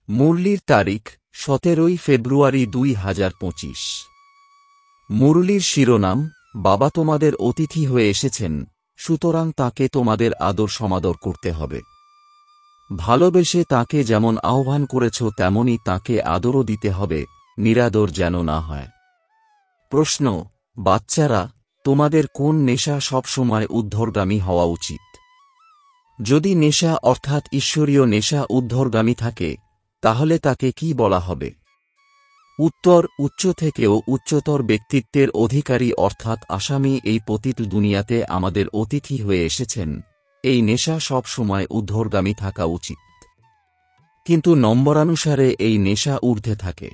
মুরলির তারিখ 17 ফেব্রুয়ারি 2025। মুরলির শিরোনাম, বাবা তোমাদের অতিথি হয়ে এসেছেন, সুতরাং তাকে তোমাদের আদর সমাদর করতে হবে। ভালোবেসে তাকে যেমন আহ্বান করেছ তেমনি তাকে আদরও দিতে হবে, নিরাদর যেন না হয়। প্রশ্ন, বাচ্চারা, তোমাদের কোন নেশা সবসময় ঊর্ধ্বগামী হওয়া উচিত? যদি নেশা অর্থাৎ ঈশ্বরীয় নেশা ঊর্ধ্বগামী থাকে, তাহলে তাকে কি বলা হবে? উত্তর, উচ্চ থেকেও উচ্চতর ব্যক্তিত্বের অধিকারী অর্থাৎ আসামি এই পতিত দুনিয়াতে আমাদের অতিথি হয়ে এসেছেন, এই নেশা সব সময় ঊর্ধ্বগামী থাকা উচিত। কিন্তু নম্বরানুসারে এই নেশা ঊর্ধ্বে থাকে।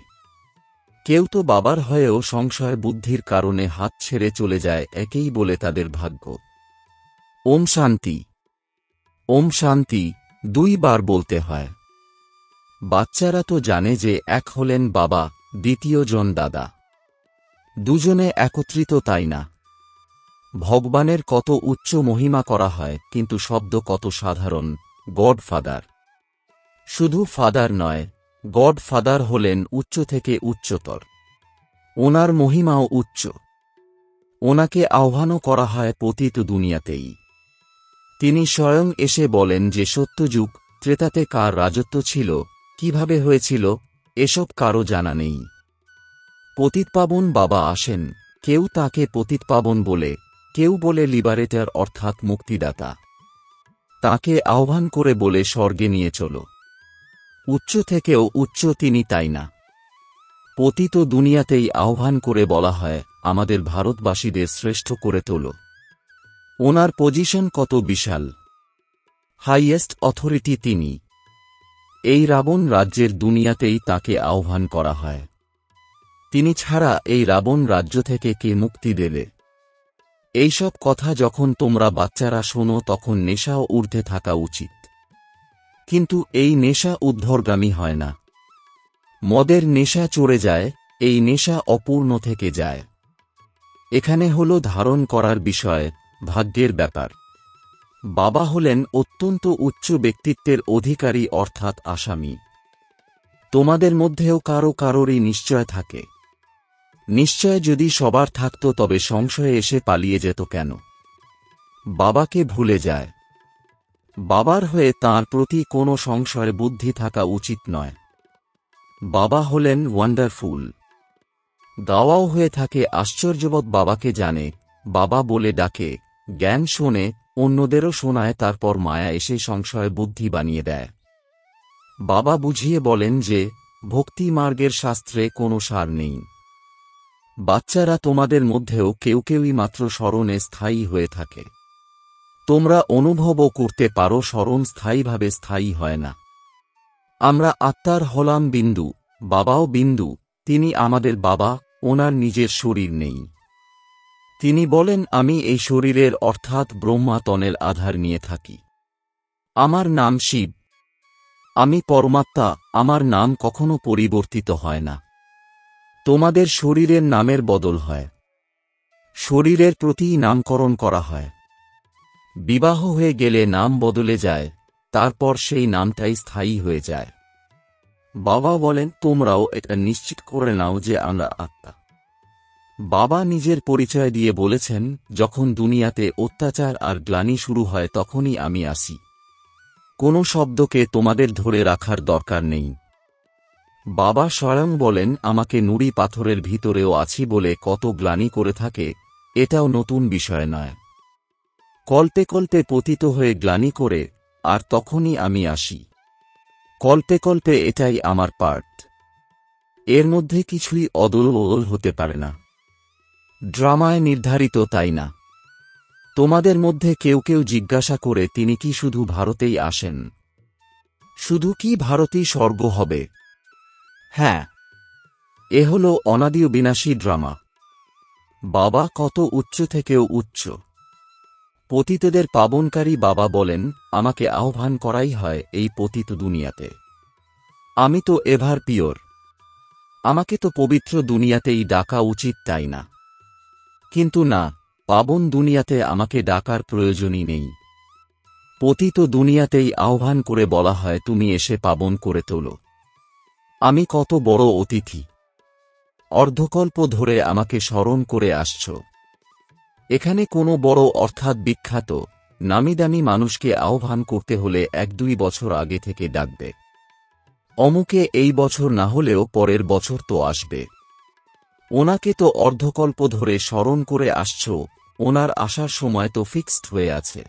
কেউ তো বাবার হয়েও সংশয় বুদ্ধির কারণে হাত ছেড়ে চলে যায়, একেই বলে তাদের ভাগ্য। ওম শান্তি। ওম শান্তি 2 বার বলতে হয়। বাচ্চারা তো জানে যে এক হলেন বাবা, দ্বিতীয় জন দাদা, দুজনে একত্রিত, তাই না? ভগবানের কত উচ্চ মহিমা করা হয়, কিন্তু শব্দ কত সাধারণ, গড ফাদার। শুধু ফাদার নয়, গড ফাদার হলেন উচ্চ থেকে উচ্চতর। ওনার মহিমাও উচ্চ। ওনাকে আহ্বানও করা হয় পতিত দুনিয়াতেই। তিনি স্বয়ং এসে বলেন যে সত্যযুগ, ত্রেতাতে কার রাজত্ব ছিল, কিভাবে হয়েছিল, এসব কারও জানা নেই। পতিতপাবন বাবা আসেন, কেউ তাকে পতিতপাবন বলে, কেউ বলে লিবারেটর অর্থাৎ মুক্তিদাতা। তাকে আহ্বান করে বলে স্বর্গে নিয়ে চলো। উচ্চ থেকেও উচ্চ তিনি, তাই না? পতিত দুনিয়াতেই আহ্বান করে বলা হয়, আমাদের ভারতবাসীদের শ্রেষ্ঠ করে তোলো। ওনার পজিশন কত বিশাল, হাইয়েস্ট অথরিটি তিনি। এই রাবণ রাজ্যের দুনিয়াতেই তাকে আহ্বান করা হয়। তিনি ছাড়া এই রাবণ রাজ্য থেকে কে মুক্তি দেবে? এইসব কথা যখন তোমরা বাচ্চারা শোনো তখন নেশাও ঊর্ধ্বে থাকা উচিত। কিন্তু এই নেশা ঊর্ধ্বগামী হয় না। মদের নেশা চড়ে যায়, এই নেশা অপূর্ণ থেকে যায়। এখানে হলো ধারণ করার বিষয়, ভাগ্যের ব্যাপার। বাবা হলেন অত্যন্ত উচ্চ ব্যক্তিত্বের অধিকারী অর্থাৎ আসামি। তোমাদের মধ্যেও কারো কারোরই নিশ্চয় থাকে। নিশ্চয় যদি সবার থাকত তবে সংশয়ে এসে পালিয়ে যেত কেন? বাবাকে ভুলে যায়। বাবার হয়ে তাঁর প্রতি কোনো সংশয় বুদ্ধি থাকা উচিত নয়। বাবা হলেন ওয়ান্ডারফুল। গাওয়াও হয়ে থাকে আশ্চর্যবৎ বাবাকে জানে, বাবা বলে ডাকে, জ্ঞান শোনে, অন্যদেরও শোনায়, তারপর মায়া এসে সংশয় বুদ্ধি বানিয়ে দেয়। বাবা বুঝিয়ে বলেন যে ভক্তি মার্গের শাস্ত্রে কোনো সার নেই। বাচ্চারা, তোমাদের মধ্যেও কেউ কেউই মাত্র স্মরণে স্থায়ী হয়ে থাকে। তোমরা অনুভবও করতে পারো স্মরণ স্থায়ীভাবে স্থায়ী হয় না। আমরা আত্মার হলাম বিন্দু, বাবাও বিন্দু। তিনি আমাদের বাবা, ওনার নিজের শরীর নেই। তিনি বলেন, আমি এই শরীরের অর্থাৎ ব্রহ্মাতনের আধার নিয়ে থাকি। আমার নাম শিব। আমি পরমাত্মা, আমার নাম কখনো পরিবর্তিত হয় না। তোমাদের শরীরের নামের বদল হয়। শরীরের প্রতিই নামকরণ করা হয়। বিবাহ হয়ে গেলে নাম বদলে যায়, তারপর সেই নামটাই স্থায়ী হয়ে যায়। বাবা বলেন, তোমরাও এটা নিশ্চিত করে নাও যে আমরা আত্মা। বাবা নিজের পরিচয় দিয়ে বলেছেন, যখন দুনিয়াতে অত্যাচার আর গ্লানি শুরু হয় তখনই আমি আসি। কোনো শব্দকে তোমাদের ধরে রাখার দরকার নেই। বাবা স্বয়ং বলেন, আমাকে নুড়ি পাথরের ভিতরেও আছি বলে কত গ্লানি করে থাকে, এটাও নতুন বিষয় নয়। কল্পে কল্পে পতিত হয়ে গ্লানি করে, আর তখনই আমি আসি। কল্পে কল্পে এটাই আমার পার্ট। এর মধ্যে কিছুই অদল বদল হতে পারে না। ড্রামায় নির্ধারিত, তাই না? তোমাদের মধ্যে কেউ কেউ জিজ্ঞাসা করে, তিনি কি শুধু ভারতেই আসেন? শুধু কি ভারতেই স্বর্গ হবে? হ্যাঁ, এ হল অনাদি বিনাশী ড্রামা। বাবা কত উচ্চ থেকেও উচ্চ। পতিতদের পাবনকারী বাবা বলেন, আমাকে আহ্বান করাই হয় এই পতিত দুনিয়াতে। আমি তো এভার পিওর। আমাকে তো পবিত্র দুনিয়াতেই ডাকা উচিত, তাই না? কিন্তু না, পাবন দুনিয়াতে আমাকে ডাকার প্রয়োজনই নেই। পতিত দুনিয়াতেই আহ্বান করে বলা হয়, তুমি এসে পাবন করে তোলো। আমি কত বড় অতিথি। অর্ধকল্প ধরে আমাকে স্মরণ করে আসছ। এখানে কোনো বড় অর্থাৎ বিখ্যাত নামিদামি মানুষকে আহ্বান করতে হলে 1-2 বছর আগে থেকে ডাকবে। অমুকে এই বছর না হলেও পরের বছর তো আসবে। ওনাকে তো অর্ধকল্প ধরে স্মরণ করে আসছ, ওনার আসার সময় তো ফিক্সড হয়ে আছে।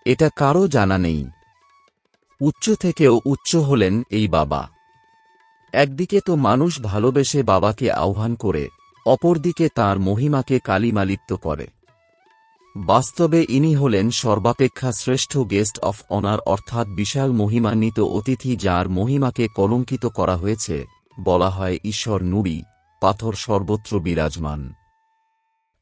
এটা কারও জানা নেই। উচ্চ থেকেও উচ্চ হলেন এই বাবা। একদিকে তো মানুষ ভালোবেসে বাবাকে আহ্বান করে, অপরদিকে তাঁর মহিমাকে কালিমালিপ্ত করে। বাস্তবে ইনি হলেন সর্বাপেক্ষা শ্রেষ্ঠ গেস্ট অফ অনার অর্থাৎ বিশাল মহিমান্বিত অতিথি যার মহিমাকে কলঙ্কিত করা হয়েছে। বলা হয় ঈশ্বর নুড়ি পাথর সর্বত্র বিরাজমান।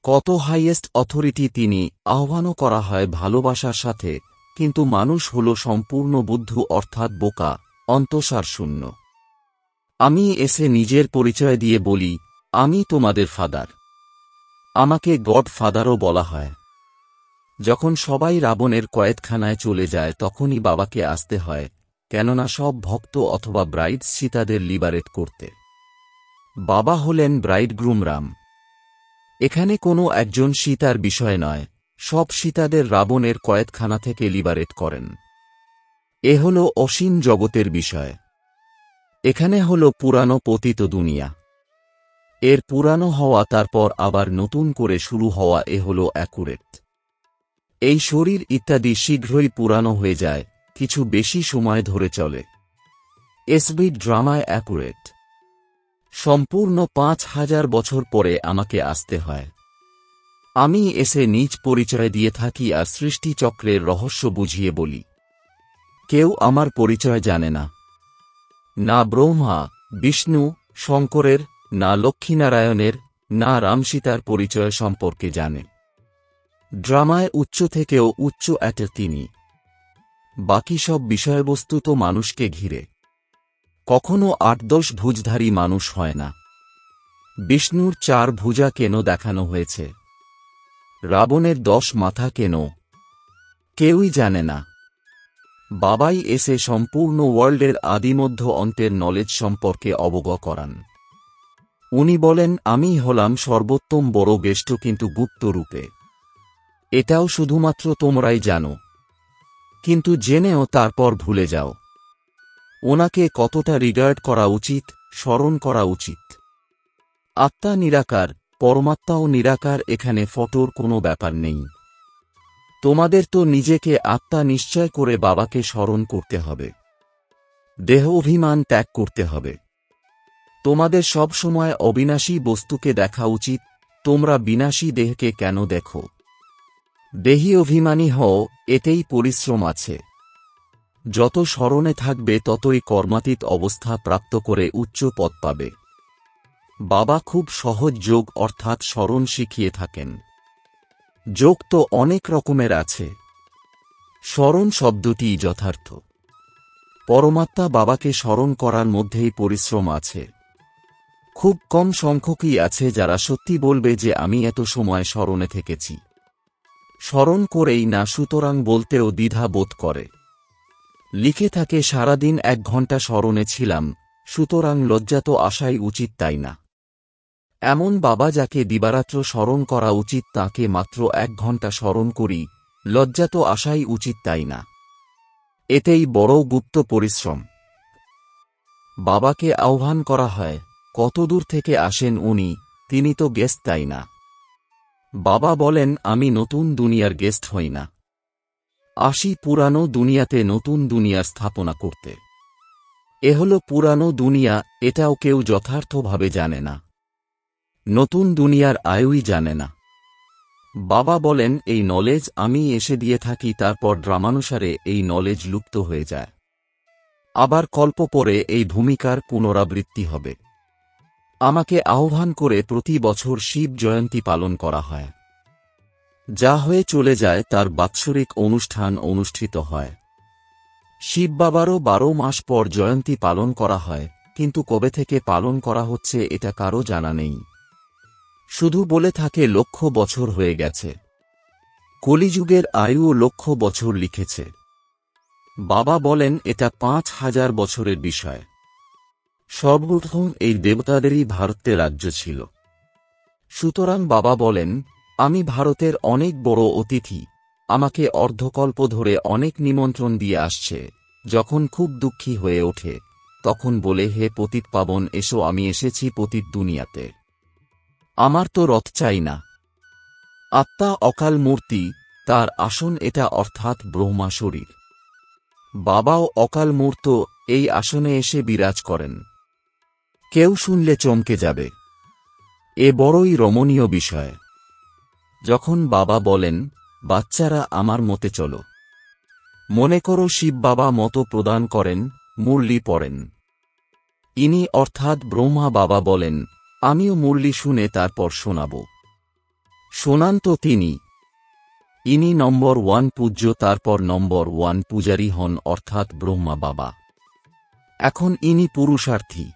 কত হাইয়েস্ট অথরিটি তিনি, আহ্বানও করা হয় ভালোবাসার সাথে, কিন্তু মানুষ হল সম্পূর্ণ বুদ্ধু অর্থাৎ বোকা, অন্তঃসার শূন্য। আমি এসে নিজের পরিচয় দিয়ে বলি, আমি তোমাদের ফাদার। আমাকে গড ফাদারও বলা হয়। যখন সবাই রাবণের কয়েদখানায় চলে যায় তখনই বাবাকে আসতে হয়, কেননা সব ভক্ত অথবা ব্রাইড সীতাদের লিবারেট করতে। বাবা হলেন ব্রাইডগ্রুম রাম। এখানে কোনো একজন সীতার বিষয় নয়, সব সীতাদের রাবণের কয়েদখানা থেকে লিবারেট করেন। এ হল অসীম জগতের বিষয়। এখানে হল পুরানো পতিত দুনিয়া। এর পুরানো হওয়া তারপর আবার নতুন করে শুরু হওয়া, এ হল অ্যাকুরেট। এই শরীর ইত্যাদি শীঘ্রই পুরানো হয়ে যায়, কিছু বেশি সময় ধরে চলে। এসবি ড্রামায় অ্যাকুরেট। সম্পূর্ণ 5000 বছর পরে আমাকে আসতে হয়। আমি এসে নিজ পরিচয় দিয়ে থাকি আর সৃষ্টিচক্রের রহস্য বুঝিয়ে বলি। কেউ আমার পরিচয় জানে না। না ব্রহ্মা, বিষ্ণু, শঙ্করের, না লক্ষ্মীনারায়ণের, না রামসীতার পরিচয় সম্পর্কে জানে। ড্রামায় উচ্চ থেকেও উচ্চ অ্যাটের তিনি। বাকি সব বিষয়বস্তু তো মানুষকে ঘিরে। কখনো 8-10 ভুজধারী মানুষ হয় না। বিষ্ণুর 4 ভুজা কেন দেখানো হয়েছে? রাবণের 10 মাথা কেন? কেউই জানে না। বাবাই এসে সম্পূর্ণ ওয়ার্ল্ডের আদিমধ্য অন্তের নলেজ সম্পর্কে অবগত করান। উনি বলেন, আমি হলাম সর্বোত্তম বড় গেষ্ট, কিন্তু গুপ্ত রূপে। এটাও শুধুমাত্র তোমরাই জানো, কিন্তু জেনেও তারপর ভুলে যাও। ওনাকে কতটা রিগার্ড করা উচিত, স্মরণ করা উচিত। আত্মা নিরাকার, পরমাত্মাও নিরাকার, এখানে ফটোর কোনো ব্যাপার নেই। তোমাদের তো নিজেকে আত্মা নিশ্চয় করে বাবাকে স্মরণ করতে হবে। দেহ অভিমান ত্যাগ করতে হবে। তোমাদের সব সময় অবিনাশী বস্তুকে দেখা উচিত। তোমরা বিনাশী দেহকে কেন দেখো? দেহি অভিমানী হও, এতেই পরিশ্রম আছে। যত স্মরণে থাকবে ততই কর্মাতীত অবস্থা প্রাপ্ত করে উচ্চ পদ পাবে। বাবা খুব সহজ যোগ অর্থাৎ স্মরণ শিখিয়ে থাকেন। যোগ তো অনেক রকমের আছে। স্মরণ শব্দটি যথার্থ। পরমাত্মা বাবাকে স্মরণ করার মধ্যেই পরিশ্রম আছে। খুব কম সংখ্যকই আছে যারা সত্যি বলবে যে আমি এত সময় স্মরণে থেকেছি। স্মরণ করেই না, সুতরাং বলতেও দ্বিধা বোধ করে। লিখে থাকে সারাদিন 1 ঘন্টা স্মরণে ছিলাম, সুতরাং লজ্জা তো আসাই উচিত, তাই না? এমন বাবা যাকে দিবারাত্র স্মরণ করা উচিত তাকে মাত্র 1 ঘন্টা স্মরণ করি, লজ্জা তো আসাই উচিত, তাই না? এতেই বড় গুপ্ত পরিশ্রম। বাবাকে আহ্বান করা হয়, কত দূর থেকে আসেন উনি, তিনি তো গেস্ট, তাই না? বাবা বলেন, আমি নতুন দুনিয়ার গেস্ট হই না, আসি পুরানো দুনিয়াতে নতুন দুনিয়ার স্থাপনা করতে। এ হল পুরানো দুনিয়া, এটাও কেউ যথার্থভাবে জানে না। নতুন দুনিয়ার আয়ুই জানে না। বাবা বলেন, এই নলেজ আমি এসে দিয়ে থাকি, তারপর ড্রামানুসারে এই নলেজ লুপ্ত হয়ে যায়। আবার কল্প পরে এই ভূমিকার পুনরাবৃত্তি হবে। আমাকে আহ্বান করে প্রতি বছর শিব জয়ন্তী পালন করা হয়। যা হয়ে চলে যায় তার বাৎসরিক অনুষ্ঠান অনুষ্ঠিত হয়। শিব বাবারও 12 মাস পর জয়ন্তী পালন করা হয়, কিন্তু কবে থেকে পালন করা হচ্ছে এটা কারও জানা নেই। শুধু বলে থাকে লক্ষ বছর হয়ে গেছে। কলিযুগের আয়ু লক্ষ বছর লিখেছে। বাবা বলেন এটা 5000 বছরের বিষয়। সর্বপ্রথম এই দেবতাদেরই ভারতে রাজ্য ছিল। সুতরাং বাবা বলেন, আমি ভারতের অনেক বড় অতিথি, আমাকে অর্ধকল্প ধরে অনেক নিমন্ত্রণ দিয়ে আসছে। যখন খুব দুঃখী হয়ে ওঠে তখন বলে, হে পতিত পাবন, এসো, আমি এসেছি পতিত দুনিয়াতে, আমার তো রথ চাই না। আত্মা অকাল মূর্তি, তার আসন এটা, অর্থাৎ ব্রহ্মা শরীর। বাবাও অকাল মূর্ত, এই আসনে এসে বিরাজ করেন। কেউ শুনলে চমকে যাবে, এ বড়ই রমণীয় বিষয়। যখন বাবা বলেন, বাচ্চারা আমার মতে চলো, মনে করো শিব বাবা মতো প্রদান করেন, মুরলি পড়েন। ইনি অর্থাৎ ব্রহ্মা বাবা বলেন, আমিও মুরলি শুনে তারপর শোনাব। শোনান তো তিনি। ইনি নম্বর 1 পূজ্য, তারপর নম্বর 1 পূজারী হন, অর্থাৎ ব্রহ্মা বাবা। এখন ইনি পুরুষার্থী।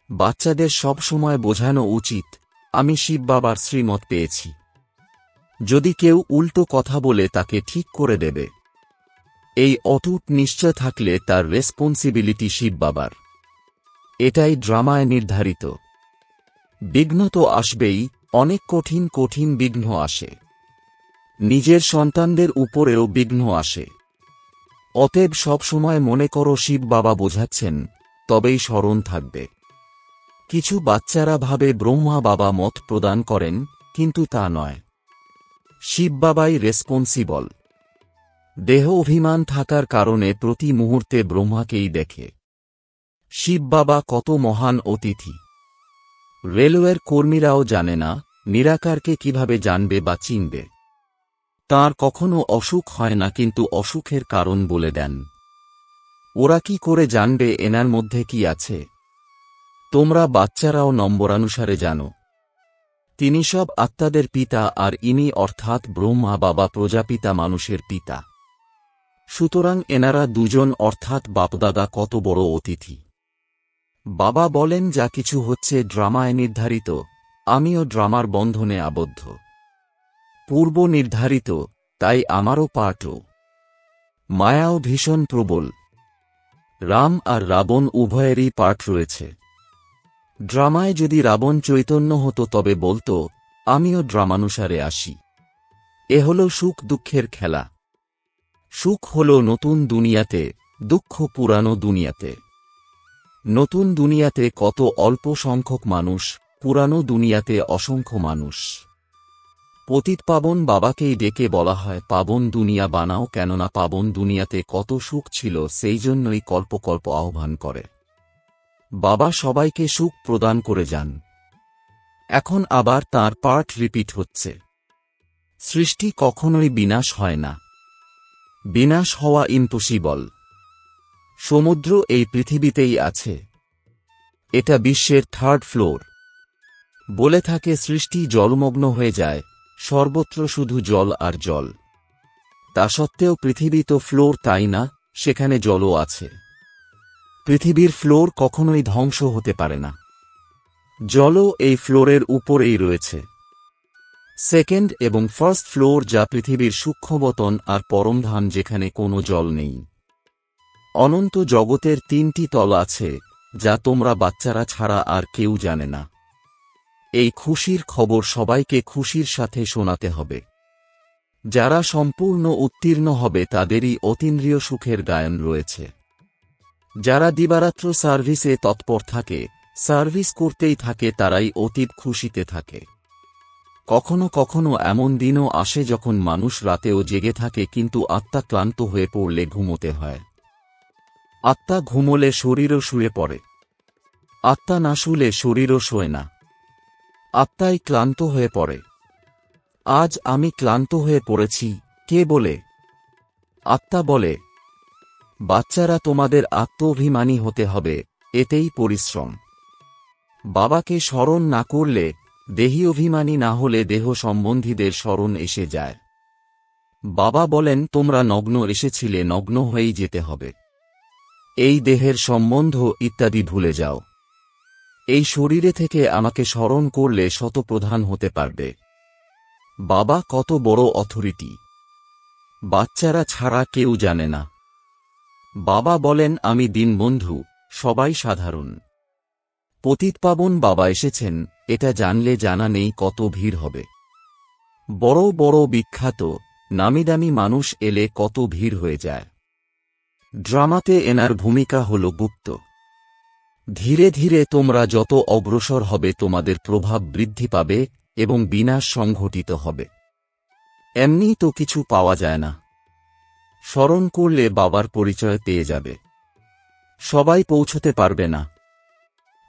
বাচ্চাদের সব সময় বোঝানো উচিত, আমি শিব বাবার শ্রীমত পেয়েছি। যদি কেউ উল্টো কথা বলে তাকে ঠিক করে দেবে, এই অটুট নিশ্চয় থাকলে তার রেসপন্সিবিলিটি শিব বাবার। এটাই ড্রামায় নির্ধারিত। বিঘ্ন তো আসবেই, অনেক কঠিন কঠিন বিঘ্ন আসে। নিজের সন্তানদের উপরেও বিঘ্ন আসে। অতএব সবসময় মনে করো শিব বাবা বোঝাচ্ছেন, তবেই স্মরণ থাকবে। কিছু বাচ্চারা ভাবে ব্রহ্মা বাবা মত প্রদান করেন, কিন্তু তা নয়। শিব বাবাই রেসপন্সিবল। দেহ অভিমান থাকার কারণে প্রতি মুহূর্তে ব্রহ্মাকেই দেখে। শিব বাবা কত মহান অতিথি। রেলওয়ের কর্মীরাও জানে না, নিরাকারকে কিভাবে জানবে বা চিনবে। তাঁর কখনো অসুখ হয় না, কিন্তু অসুখের কারণ বলে দেন। ওরা কি করে জানবে এনার মধ্যে কি আছে? তোমরা বাচ্চারাও নম্বরানুসারে জানো। তিনি সব আত্মাদের পিতা, আর ইনি অর্থাৎ ব্রহ্মা বাবা প্রজাপিতা, মানুষের পিতা। সুতরাং এনারা দুজন অর্থাৎ বাপদাদা কত বড় অতিথি। বাবা বলেন, যা কিছু হচ্ছে ড্রামায় নির্ধারিত, আমিও ড্রামার বন্ধনে আবদ্ধ। পূর্ব নির্ধারিত, তাই আমারও পার্টও। মায়াও ভীষণ প্রবল। রাম আর রাবণ উভয়েরই পার্ট রয়েছে। ড্রামায় যদি রাবণ চৈতন্য হতো তবে বলতো, আমিও ড্রামানুসারে আসি। এ হল সুখ দুঃখের খেলা। সুখ হল নতুন দুনিয়াতে, দুঃখ পুরানো দুনিয়াতে। নতুন দুনিয়াতে কত অল্প সংখ্যক মানুষ, পুরানো দুনিয়াতে অসংখ্য মানুষ। পতিত পাবন বাবাকেই ডেকে বলা হয়, পাবন দুনিয়া বানাও, কেননা পাবন দুনিয়াতে কত সুখ ছিল, সেই জন্যই কল্পকল্প আহ্বান করে। বাবা সবাইকে সুখ প্রদান করে যান। এখন আবার তাঁর পার্ট রিপিট হচ্ছে। সৃষ্টি কখনোই বিনাশ হয় না। বিনাশ হওয়া ইম্পসিবল। সমুদ্র এই পৃথিবীতেই আছে। এটা বিশ্বের 3rd ফ্লোর। বলে থাকে সৃষ্টি জলমগ্ন হয়ে যায়, সর্বত্র শুধু জল আর জল। তা সত্ত্বেও পৃথিবী তো ফ্লোর, তাই না? সেখানে জলও আছে। পৃথিবীর ফ্লোর কখনোই ধ্বংস হতে পারে না। জলও এই ফ্লোরের উপরেই রয়েছে। 2nd এবং 1st ফ্লোর, যা পৃথিবীর সূক্ষ্মবতন, আর পরমধাম, যেখানে কোনো জল নেই। অনন্ত জগতের 3টি তল আছে, যা তোমরা বাচ্চারা ছাড়া আর কেউ জানে না। এই খুশির খবর সবাইকে খুশির সাথে শোনাতে হবে। যারা সম্পূর্ণ উত্তীর্ণ হবে তাদেরই অতীন্দ্রিয় সুখের গায়ন রয়েছে। যারা দিবারাত্র সার্ভিসে তৎপর থাকে, সার্ভিস করতেই থাকে, তারাই অতীব খুশিতে থাকে। কখনো কখনো এমন দিনও আসে যখন মানুষ রাতেও জেগে থাকে, কিন্তু আত্মা ক্লান্ত হয়ে পড়লে ঘুমোতে হয়। আত্মা ঘুমোলে শরীরও শুয়ে পড়ে। আত্মা না শুলে শরীরও শোয় না। আত্মাই ক্লান্ত হয়ে পড়ে। আজ আমি ক্লান্ত হয়ে পড়েছি, কে বলে? আত্মা বলে। বাচ্চারা, তোমাদের আত্মঅভিমানী হতে হবে, এতেই পরিশ্রম। বাবাকে স্মরণ না করলে, দেহী অভিমানী না হলে দেহ সম্বন্ধীদের স্মরণ এসে যায়। বাবা বলেন, তোমরা নগ্ন এসেছিলে, নগ্ন হয়েই যেতে হবে। এই দেহের সম্বন্ধ ইত্যাদি ভুলে যাও। এই শরীরে থেকে আমাকে স্মরণ করলে শতপ্রধান হতে পারবে। বাবা কত বড় অথরিটি, বাচ্চারা ছাড়া কেউ জানে না। বাবা বলেন, আমি দীনবন্ধু, সবাই সাধারণ। পতিতপাবন বাবা এসেছেন, এটা জানলে জানা নেই কত ভিড় হবে। বড় বড় বিখ্যাত নামিদামি মানুষ এলে কত ভিড় হয়ে যায়। ড্রামাতে এনার ভূমিকা হল গুপ্ত। ধীরে ধীরে তোমরা যত অগ্রসর হবে তোমাদের প্রভাব বৃদ্ধি পাবে এবং বিনাশ সংঘটিত হবে। এমনি তো কিছু পাওয়া যায় না, স্মরণ করলে বাবার পরিচয় পেয়ে যাবে। সবাই পৌঁছতে পারবে না।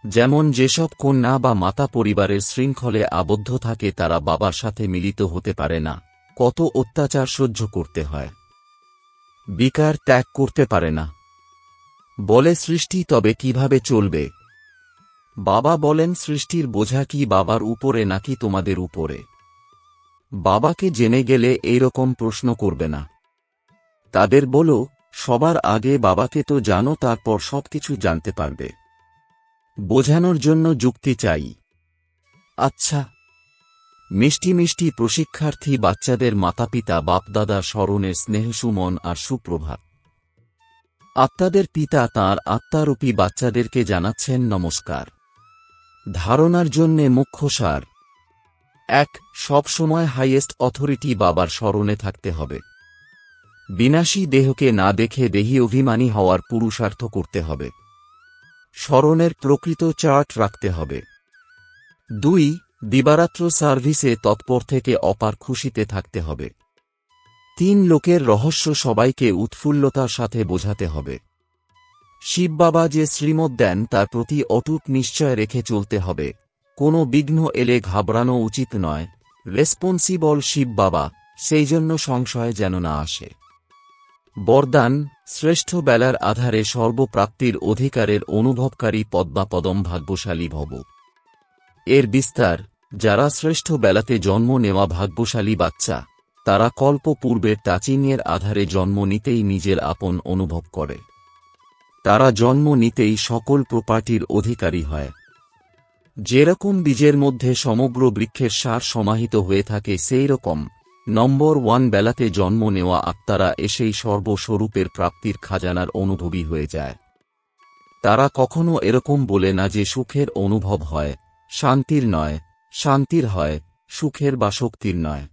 যেমন যেসব কন্যা বা মাতা পরিবারের শৃঙ্খলে আবদ্ধ থাকে তারা বাবার সাথে মিলিত হতে পারে না, কত অত্যাচার সহ্য করতে হয়, বিকার ত্যাগ করতে পারে না। বলে সৃষ্টি তবে কিভাবে চলবে? বাবা বলেন সৃষ্টির বোঝা কি বাবার উপরে নাকি তোমাদের উপরে? বাবাকে জেনে গেলে এইরকম প্রশ্ন করবে না। তাদের বলো, সবার আগে বাবাকে তো জানো, তারপর সবকিছু জানতে পারবে। বোঝানোর জন্য যুক্তি চাই। আচ্ছা, মিষ্টি মিষ্টি প্রশিক্ষার্থী বাচ্চাদের মাতাপিতা বাপদাদার স্মরণের স্নেহসুমন আর সুপ্রভাত। আত্মাদের পিতা তাঁর আত্মারূপী বাচ্চাদেরকে জানাচ্ছেন নমস্কার। ধারণার জন্যে মুখ্য সার: ১. সব সময় হাইয়েস্ট অথরিটি বাবার স্মরণে থাকতে হবে। বিনাশী দেহকে না দেখে দেহি অভিমানী হওয়ার পুরুষার্থ করতে হবে। স্মরণের প্রকৃত চার্ট রাখতে হবে। ২. দিবারাত্র সার্ভিসে তৎপর থেকে অপার খুশিতে থাকতে হবে। ৩. লোকের রহস্য সবাইকে উৎফুল্লতার সাথে বোঝাতে হবে। শিব বাবা যে শ্রীমত দেন তার প্রতি অটুট নিশ্চয় রেখে চলতে হবে। কোনো বিঘ্ন এলে ঘাবড়ানো উচিত নয়। রেসপন্সিবল শিব বাবা, সেই জন্য সংশয় যেন না আসে। বরদান: শ্রেষ্ঠ বেলার আধারে সর্বপ্রাপ্তির অধিকারের অনুভবকারী পদ্মাপদম ভাগ্যশালী ভব। এর বিস্তার: যারা শ্রেষ্ঠ বেলাতে জন্ম নেওয়া ভাগ্যশালী বাচ্চা, তারা কল্প পূর্বের টাচিংয়ের আধারে জন্ম নিতেই নিজের আপন অনুভব করে। তারা জন্ম নিতেই সকল প্রপার্টির অধিকারী হয়। যেরকম বীজের মধ্যে সমগ্র বৃক্ষের সার সমাহিত হয়ে থাকে, সেই রকম নম্বর 1 বেলাতে জন্ম নেওয়া আত্মারা এসেই সর্বস্বরূপের প্রাপ্তির খাজানার অনুভবী হয়ে যায়। তারা কখনো এরকম বলে না যে সুখের অনুভব হয়, শান্তির নয়, শান্তির হয়, সুখের বা শক্তির নয়।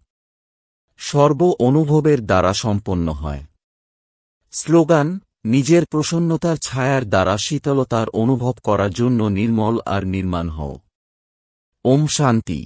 সর্ব অনুভবের দ্বারা সম্পন্ন হয়। স্লোগান: নিজের প্রসন্নতার ছায়ার দ্বারা শীতলতার অনুভব করার জন্য নির্মল আর নির্মাণ হও। ওম শান্তি।